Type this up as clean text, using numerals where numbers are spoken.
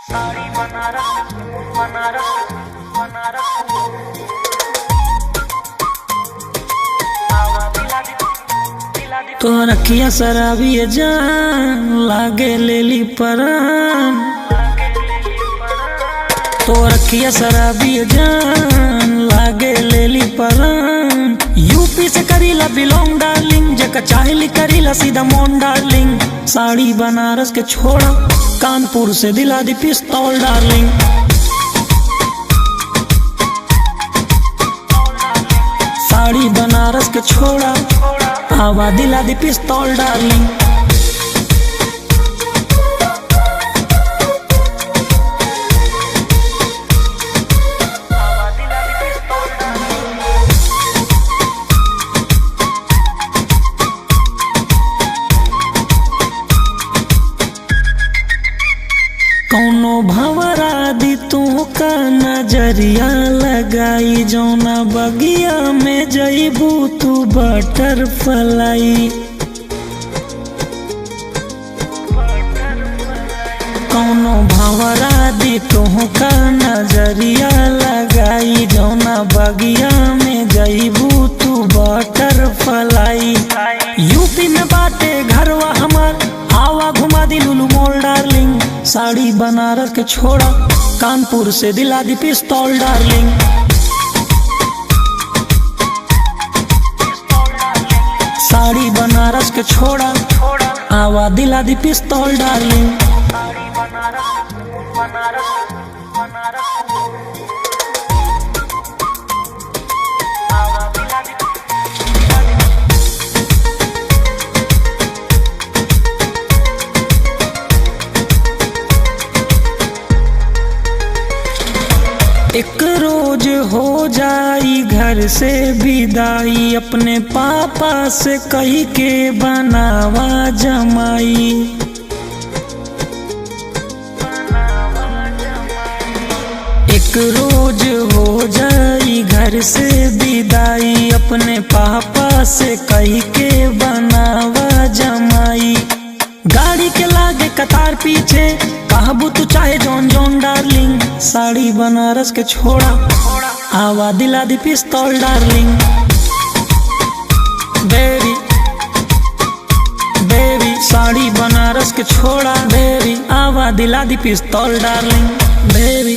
साड़ी बनारस बनारस बनारस आवा दिला दी तो रखिया शराबी जान लागे लेली परान। तो रखिया शराबी जान लागे लेली परान। यूपी से करीला बिलोंग डार्लिंग, जका चाहली करीला सीधा मोन डार्लिंग। साड़ी बनारस के छोड़ा कानपुर से दिला दी पिस्तौल डार्लिंग। साड़ी बनारस के छोड़ा आवा दिला दी पिस्तौल डार्लिंग। कौनो भंवरा दी तू का नजरिया लगाई, जौना बगिया में जईबू तू बटरफ्लाई। कौनो भंवरा दी तू का नजरिया लगाई, जौना बगिया में जईबू तू बटरफ्लाई। यूपी में बाटे घरवा हमार, आवा घुमा दी लुलु मॉल डार्लिंग। साड़ी बनारस के छोड़ा कानपुर से दिला दी पिस्तौल डार्लिंग। साड़ी बनारस के छोड़ा आवा दिला दी पिस्तौल डार्लिंग। साड़ी बनारस बनारस बनारस आवा दिला दी एक रोज हो जाई घर से विदाई, अपने पापा से कही के बनावा जमाई। एक रोज हो जाई घर से विदाई, अपने पापा से कही के बनावा जमाई। गाड़ी के लागे कतार पीछे कहबू तू चाहे जौन जौन डार्लिंग। साड़ी बनारस के छोड़ा आवा दिला दी पिस्तौल darling. Baby baby sari Banaras के छोड़ा बेबी आवा दिला दी पिस्तौल डार्लिंग। बेबी